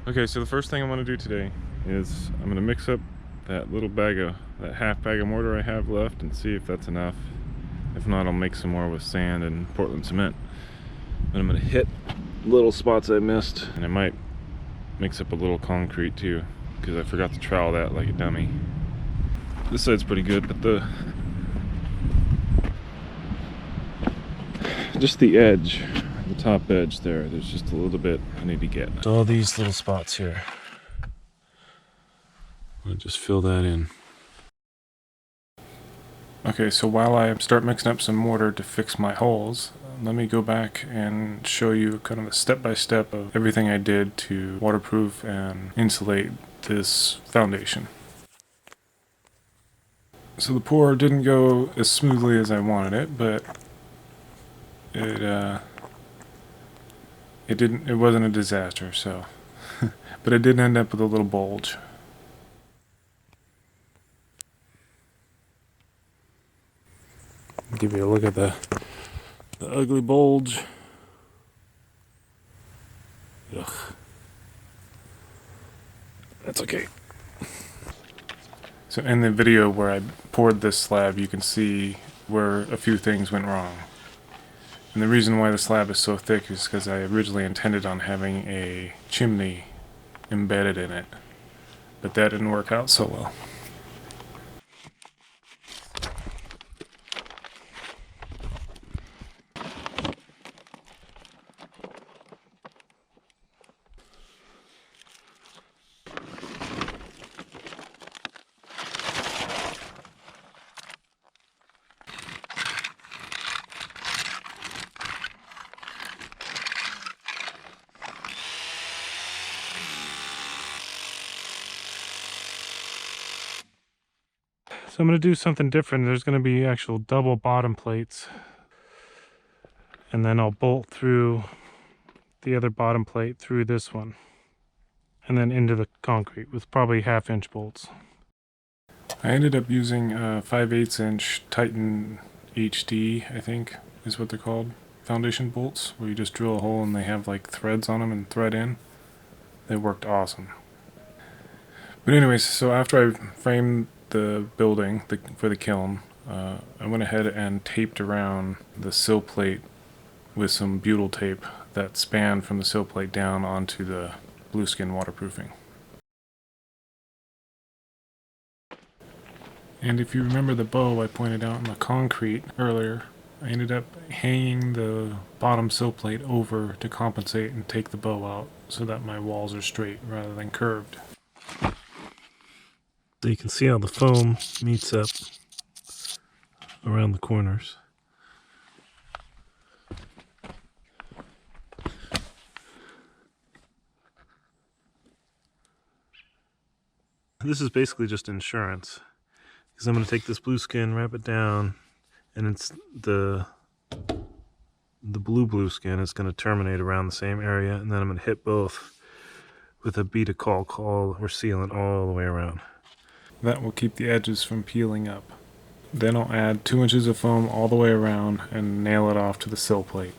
Okay, so the first thing I want to do today is I'm going to mix up that half bag of mortar I have left and see if that's enough. If not, I'll make some more with sand and Portland cement. Then I'm going to hit little spots I missed, and I might mix up a little concrete too, because I forgot to trowel that like a dummy. This side's pretty good, but just the edge, the top edge there's just a little bit I need to get. All these little spots here, I'll just fill that in. Okay, so while I start mixing up some mortar to fix my holes, let me go back and show you kind of a step-by-step of everything I did to waterproof and insulate this foundation. So the pour didn't go as smoothly as I wanted it, but it wasn't a disaster, so. But it did end up with a little bulge. I'll give you a look at the ugly bulge. Ugh. That's okay. So in the video where I poured this slab, you can see where a few things went wrong. And the reason why the slab is so thick is because I originally intended on having a chimney embedded in it, but that didn't work out so well. So I'm going to do something different. There's going to be actual double bottom plates, and then I'll bolt through the other bottom plate through this one, and then into the concrete with probably 1/2-inch bolts. I ended up using 5/8" Titan HD, I think is what they're called, foundation bolts, where you just drill a hole and they have like threads on them and thread in. They worked awesome. But anyways, so after I framed the building for the kiln, I went ahead and taped around the sill plate with some butyl tape that spanned from the sill plate down onto the blueskin waterproofing. And if you remember the bow I pointed out in the concrete earlier, I ended up hanging the bottom sill plate over to compensate and take the bow out so that my walls are straight rather than curved. So you can see how the foam meets up around the corners. This is basically just insurance, because I'm going to take this blueskin, wrap it down, and it's the blue skin is going to terminate around the same area, and then I'm going to hit both with a bead of caulk or sealant all the way around. That will keep the edges from peeling up. Then I'll add 2 inches of foam all the way around and nail it off to the sill plate.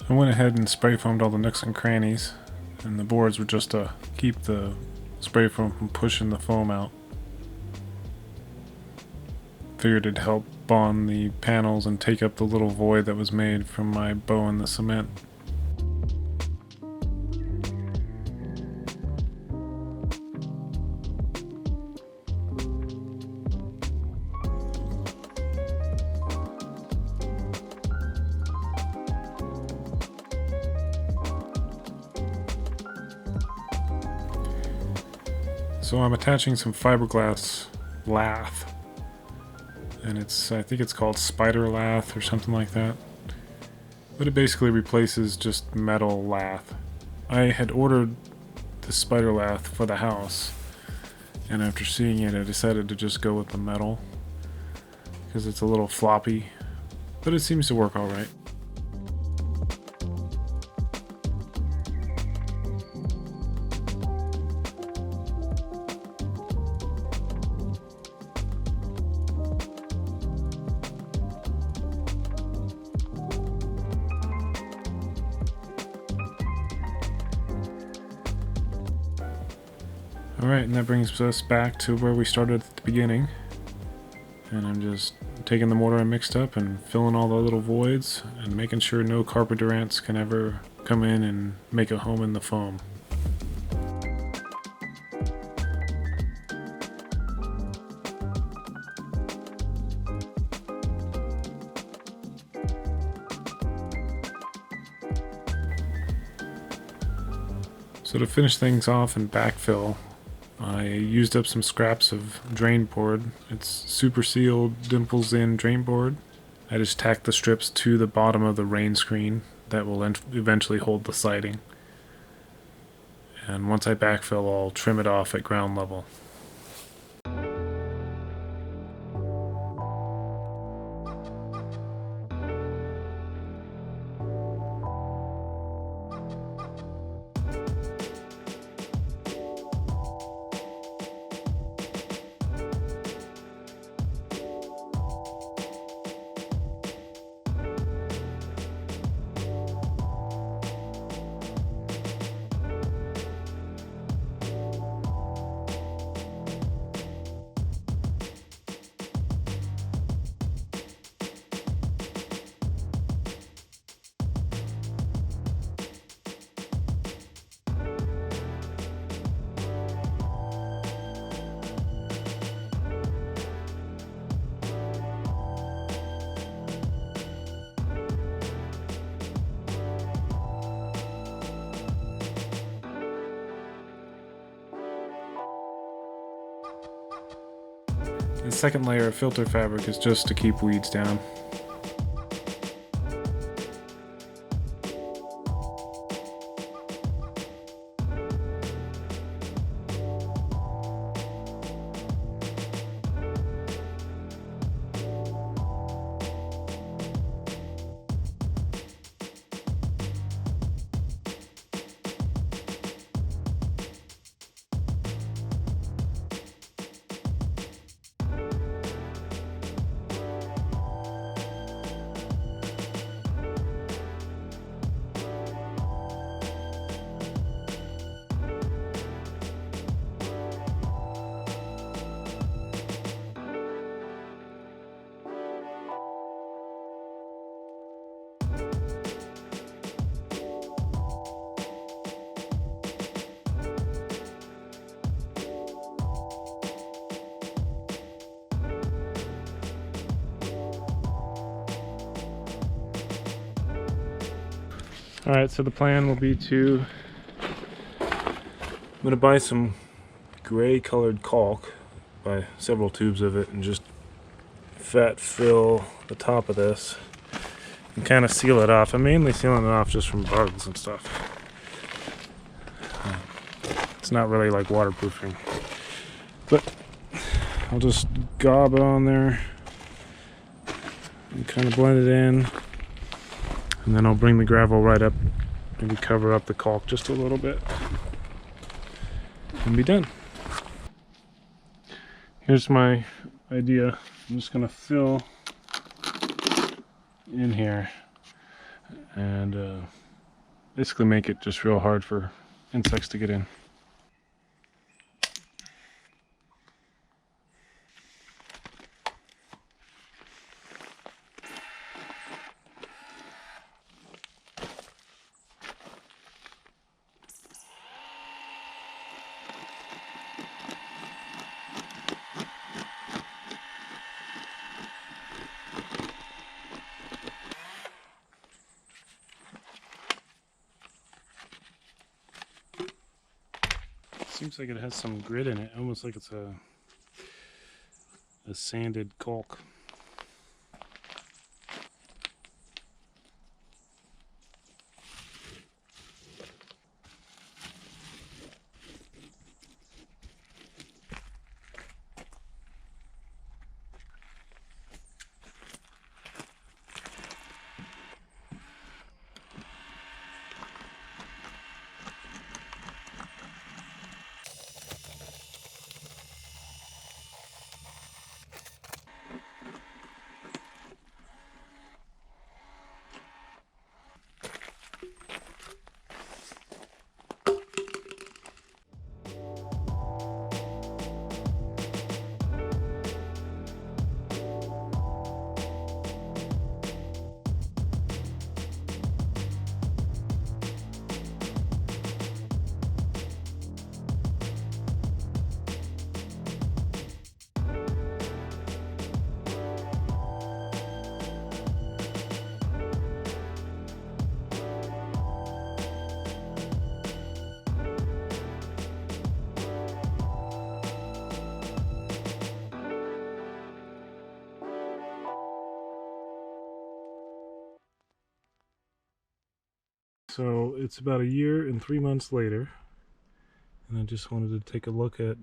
I went ahead and spray foamed all the nooks and crannies, and the boards were just to keep the spray foam from pushing the foam out. Figured it'd help bond the panels and take up the little void that was made from my bow in the cement. So I'm attaching some fiberglass lath and I think it's called spider lath or something like that. But it basically replaces just metal lath. I had ordered the spider lath for the house, and after seeing it, I decided to just go with the metal because it's a little floppy, but it seems to work all right. Alright, and that brings us back to where we started at the beginning. And I'm just taking the mortar I mixed up and filling all the little voids and making sure no carpenter ants can ever come in and make a home in the foam. So to finish things off and backfill, I used up some scraps of drain board. It's super sealed, dimples in drain board. I just tacked the strips to the bottom of the rain screen that will eventually hold the siding. And once I backfill, I'll trim it off at ground level. The second layer of filter fabric is just to keep weeds down. Alright, so the plan will be I'm going to buy some gray colored caulk, buy several tubes of it, and just fat fill the top of this and kind of seal it off. I'm mainly sealing it off just from bugs and stuff. It's not really like waterproofing, but I'll just gob it on there and kind of blend it in. And then I'll bring the gravel right up, maybe cover up the caulk just a little bit, and be done. Here's my idea. I'm just going to fill in here and basically make it just real hard for insects to get in. Seems like it has some grit in it, almost like it's a sanded caulk. So it's about 1 year and 3 months later, and I just wanted to take a look at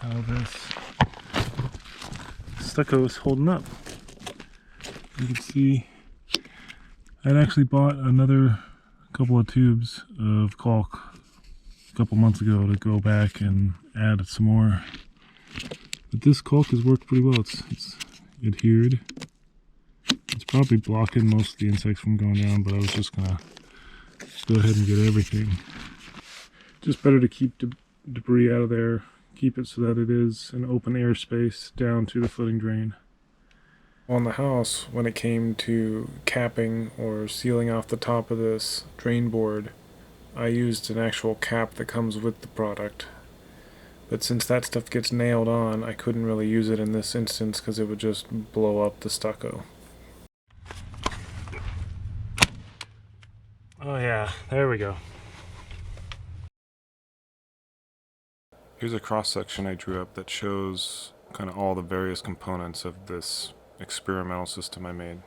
how this stucco is holding up. You can see I'd actually bought another couple of tubes of caulk a couple months ago to go back and add some more. But this caulk has worked pretty well. It's adhered. It's probably blocking most of the insects from going down, but I was just gonna go ahead and get everything. Just better to keep debris out of there, keep it so that it is an open air space down to the footing drain. On the house, when it came to capping or sealing off the top of this drain board, I used an actual cap that comes with the product. But since that stuff gets nailed on, I couldn't really use it in this instance because it would just blow up the stucco. Oh yeah, there we go. Here's a cross-section I drew up that shows kind of all the various components of this experimental system I made.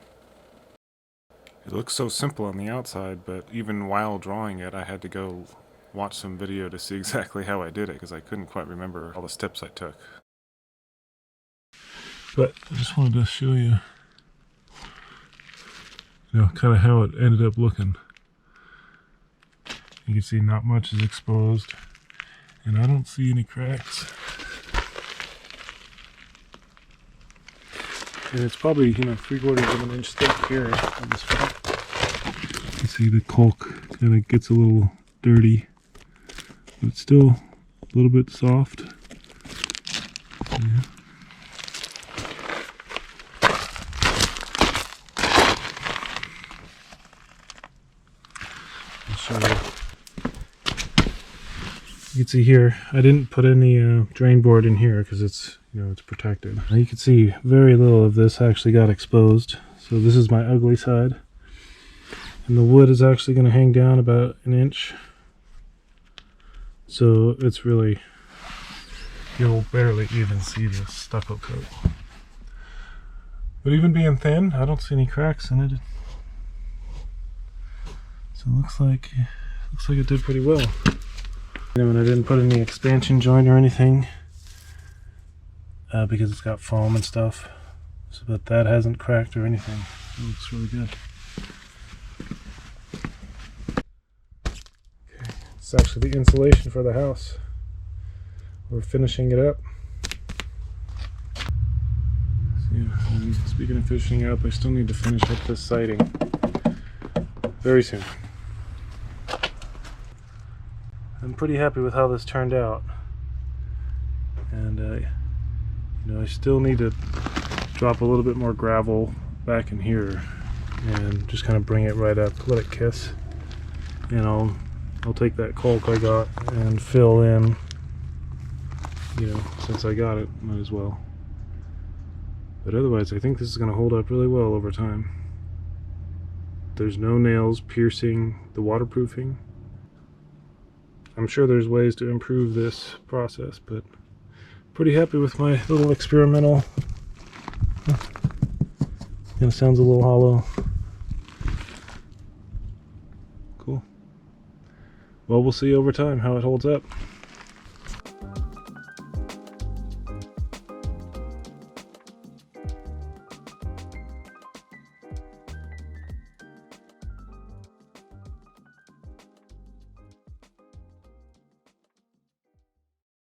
It looks so simple on the outside, but even while drawing it, I had to go watch some video to see exactly how I did it because I couldn't quite remember all the steps I took. But I just wanted to show you, kind of how it ended up looking. You can see not much is exposed, and I don't see any cracks. And it's probably, 3/4 of an inch thick here on this front. You can see the caulk kind of gets a little dirty, but it's still a little bit soft. Yeah. I'll show you. You can see here, I didn't put any drain board in here because it's, it's protected. You can see very little of this actually got exposed. So this is my ugly side. And the wood is actually going to hang down about 1 inch. So it's really, you'll barely even see the stucco coat. But even being thin, I don't see any cracks in it. So it looks like it did pretty well. And I didn't put any expansion joint or anything because it's got foam and stuff, so that hasn't cracked or anything. It looks really good. Okay, it's actually the insulation for the house. We're finishing it up. So yeah, speaking of finishing up, I still need to finish up this siding very soon. I'm pretty happy with how this turned out, and I still need to drop a little bit more gravel back in here and just kind of bring it right up, let it kiss, and I'll take that caulk I got and fill in. Since I got it, might as well. But otherwise, I think this is going to hold up really well over time. There's no nails piercing the waterproofing. I'm sure there's ways to improve this process, but pretty happy with my little experimental. It sounds a little hollow. Cool. Well, we'll see over time how it holds up.